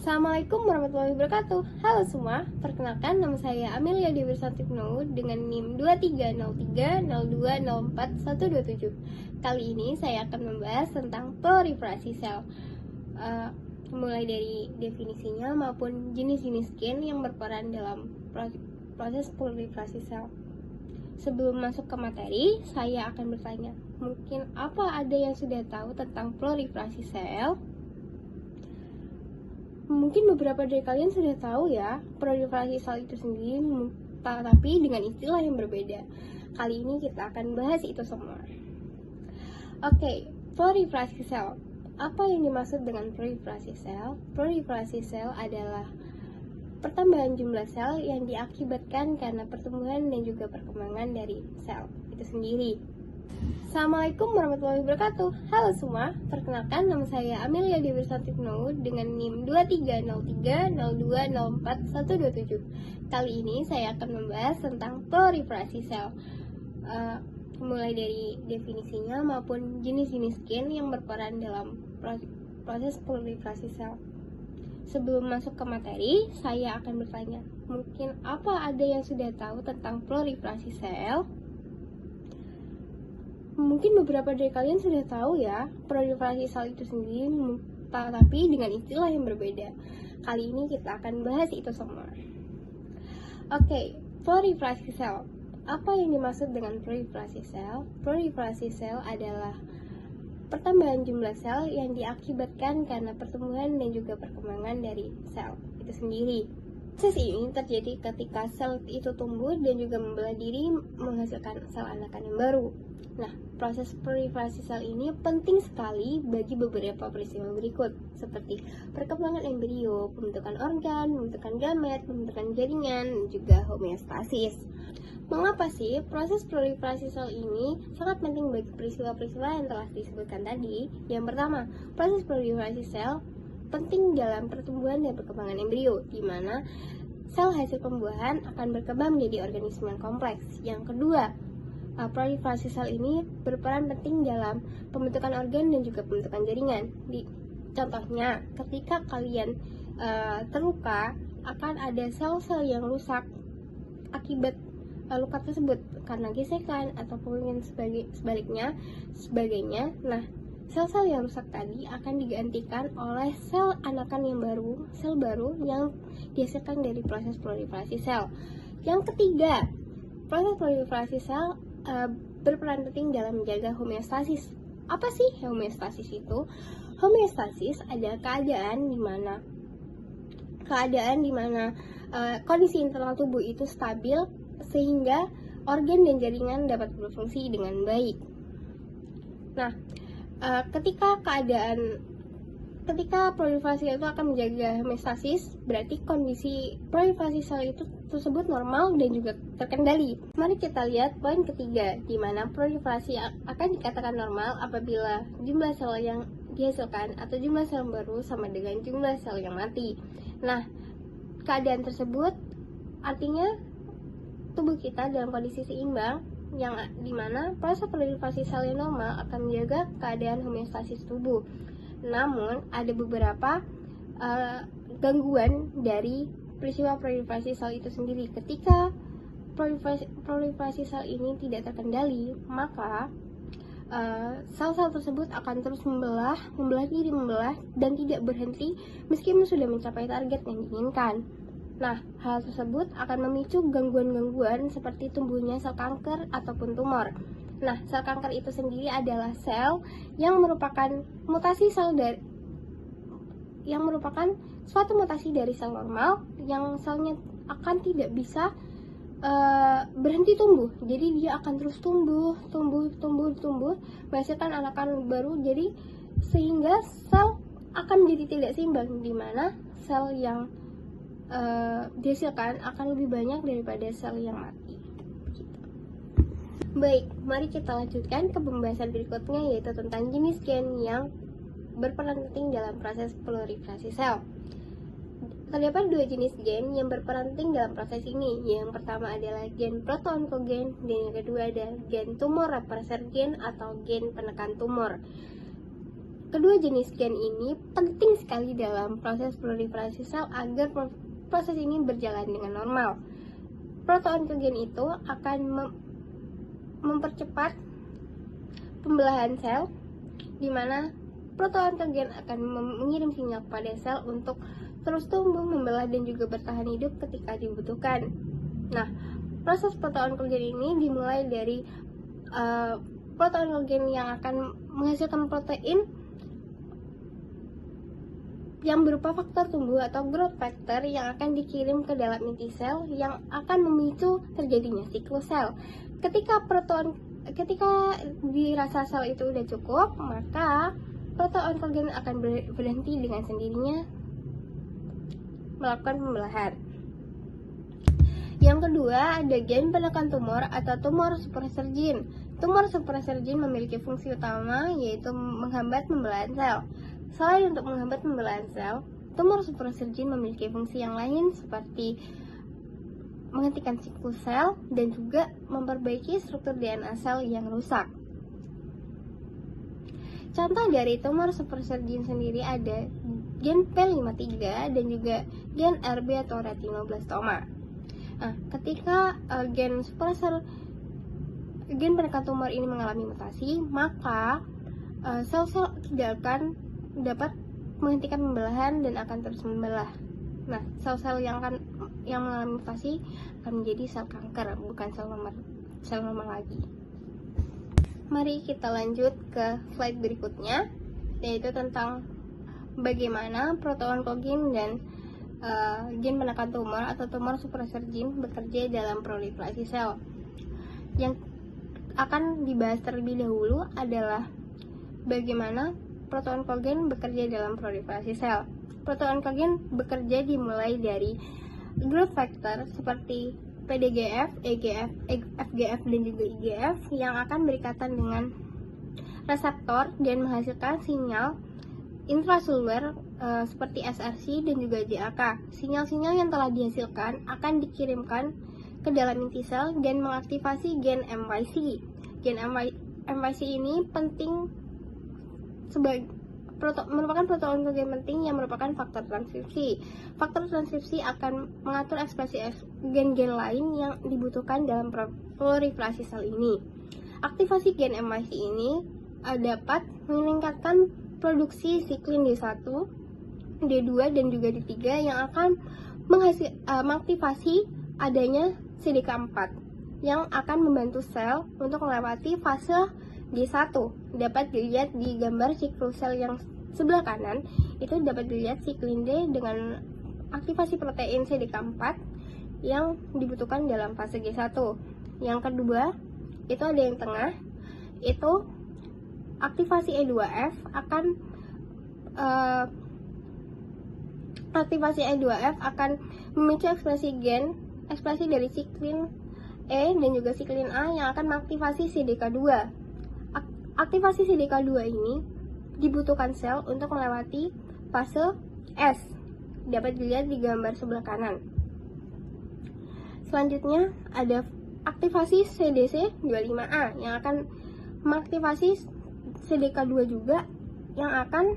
Assalamualaikum warahmatullahi wabarakatuh. Halo semua, perkenalkan nama saya Amelia Dewi Santikno dengan NIM 230302041127. Kali ini saya akan membahas tentang proliferasi sel, mulai dari definisinya maupun jenis-jenis gen yang berperan dalam proses proliferasi sel. Sebelum masuk ke materi, saya akan bertanya, mungkin apa ada yang sudah tahu tentang proliferasi sel? Mungkin beberapa dari kalian sudah tahu ya, proliferasi sel itu sendiri, tapi dengan istilah yang berbeda. Kali ini kita akan bahas itu semua. Oke, proliferasi sel. Apa yang dimaksud dengan proliferasi sel? Proliferasi sel adalah pertambahan jumlah sel yang diakibatkan karena pertumbuhan dan juga perkembangan dari sel itu sendiri. Assalamualaikum warahmatullahi wabarakatuh. Halo semua, perkenalkan nama saya Amelia Dewi Santikno dengan NIM 230302041127. Kali ini saya akan membahas tentang proliferasi sel, mulai dari definisinya maupun jenis-jenis gen yang berperan dalam proses proliferasi sel. Sebelum masuk ke materi, saya akan bertanya, mungkin apa ada yang sudah tahu tentang proliferasi sel? Mungkin beberapa dari kalian sudah tahu ya, proliferasi sel itu sendiri, tapi dengan istilah yang berbeda. Kali ini kita akan bahas itu semua. Oke, proliferasi sel. Apa yang dimaksud dengan proliferasi sel? Proliferasi sel adalah pertambahan jumlah sel yang diakibatkan karena pertumbuhan dan juga perkembangan dari sel itu sendiri. Proses ini terjadi ketika sel itu tumbuh dan juga membelah diri menghasilkan sel anakan yang baru. Nah, proses proliferasi sel ini penting sekali bagi beberapa peristiwa berikut, seperti perkembangan embrio, pembentukan organ, pembentukan gamet, pembentukan jaringan, dan juga homeostasis. Mengapa sih proses proliferasi sel ini sangat penting bagi peristiwa-peristiwa yang telah disebutkan tadi? Yang pertama, proses proliferasi sel penting dalam pertumbuhan dan perkembangan embrio, di mana sel hasil pembuahan akan berkembang menjadi organisme yang kompleks. Yang kedua, proliferasi sel ini berperan penting dalam pembentukan organ dan juga pembentukan jaringan. Contohnya, ketika kalian terluka, akan ada sel-sel yang rusak akibat luka tersebut karena gesekan ataupun sebagainya. Nah, sel-sel yang rusak tadi akan digantikan oleh sel anakan yang baru, sel baru yang dihasilkan dari proses proliferasi sel. Yang ketiga, proses proliferasi sel berperan penting dalam menjaga homeostasis. Apa sih homeostasis itu? Homeostasis adalah keadaan di mana kondisi internal tubuh itu stabil sehingga organ dan jaringan dapat berfungsi dengan baik. Nah, ketika proliferasi itu akan menjaga homeostasis, berarti kondisi proliferasi sel itu tersebut normal dan juga terkendali. Mari kita lihat poin ketiga, di mana proliferasi akan dikatakan normal apabila jumlah sel yang dihasilkan atau jumlah sel baru sama dengan jumlah sel yang mati. Nah, keadaan tersebut artinya tubuh kita dalam kondisi seimbang, yang dimana proses proliferasi sel yang normal akan menjaga keadaan homeostasis tubuh. Namun ada beberapa gangguan dari peristiwa proliferasi sel itu sendiri. Ketika proliferasi sel ini tidak terkendali, maka sel-sel tersebut akan terus membelah dan tidak berhenti meskipun sudah mencapai target yang diinginkan. Nah, hal tersebut akan memicu gangguan-gangguan seperti tumbuhnya sel kanker ataupun tumor. Nah, sel kanker itu sendiri adalah sel yang merupakan suatu mutasi dari sel normal yang selnya akan tidak bisa berhenti tumbuh. Jadi dia akan terus tumbuh, menghasilkan anakan baru. Jadi sehingga sel akan menjadi tidak seimbang, di mana sel yang dihasilkan akan lebih banyak daripada sel yang mati. Baik, mari kita lanjutkan ke pembahasan berikutnya, yaitu tentang jenis gen yang berperan penting dalam proses proliferasi sel. Terdapat dua jenis gen yang berperan penting dalam proses ini. Yang pertama adalah gen proto-onkogen dan yang kedua adalah gen tumor repressor gen atau gen penekan tumor. kedua jenis gen ini penting sekali dalam proses proliferasi sel agar proses ini berjalan dengan normal. Protoonkogen itu akan mempercepat pembelahan sel, di mana protoonkogen akan mengirim sinyal kepada sel untuk terus tumbuh, membelah, dan juga bertahan hidup ketika dibutuhkan. Nah, proses protoonkogen ini dimulai dari protoonkogen yang akan menghasilkan protein yang berupa faktor tumbuh atau growth factor yang akan dikirim ke dalam inti sel yang akan memicu terjadinya siklus sel. Ketika dirasa sel itu udah cukup, maka protoonkogen akan berhenti dengan sendirinya melakukan pembelahan. Yang kedua, ada gen penekan tumor atau tumor suppressor gene. Tumor suppressor gene memiliki fungsi utama yaitu menghambat pembelahan sel. Selain untuk menghambat pembelahan sel, tumor suppressor gene memiliki fungsi yang lain seperti menghentikan siklus sel dan juga memperbaiki struktur DNA sel yang rusak. Contoh dari tumor suppressor gene sendiri ada gen P53 dan juga gen RB atau retinoblastoma. Nah, ketika gen penekan tumor ini mengalami mutasi, maka sel-sel tidak akan dapat menghentikan pembelahan dan akan terus membelah. Nah, sel-sel yang mengalami mutasi akan menjadi sel kanker, bukan sel normal lagi. Mari kita lanjut ke slide berikutnya, yaitu tentang bagaimana protoonkogen dan gen penekan tumor atau tumor suppressor gene bekerja dalam proliferasi sel. Yang akan dibahas terlebih dahulu adalah bagaimana protoonkogen bekerja dalam proliferasi sel. Protoonkogen bekerja dimulai dari growth factor seperti PDGF, EGF, FGF, dan juga IGF yang akan berikatan dengan reseptor dan menghasilkan sinyal intraseluler seperti SRC dan juga JAK. Sinyal-sinyal yang telah dihasilkan akan dikirimkan ke dalam inti sel dan mengaktifasi gen MYC. Gen MYC ini penting merupakan protoonkogen penting yang merupakan faktor transkripsi. Faktor transkripsi akan mengatur ekspresi gen-gen lain yang dibutuhkan dalam proliferasi sel ini. Aktivasi gen MYC ini dapat meningkatkan produksi siklin D1, D2, dan juga D3 yang akan mengaktifasi adanya CDK4 yang akan membantu sel untuk melewati fase D1. Dapat dilihat di gambar siklus sel yang sebelah kanan, itu dapat dilihat siklin D dengan aktivasi protein CDK4 yang dibutuhkan dalam fase G1. Yang kedua, itu ada yang tengah, itu aktivasi E2F akan memicu ekspresi dari siklin E dan juga siklin A yang akan mengaktifasi CDK2. Aktivasi CDK2 ini dibutuhkan sel untuk melewati fase S. Dapat dilihat di gambar sebelah kanan. Selanjutnya ada aktivasi CDC25A yang akan mengaktifasi CDK2 juga yang akan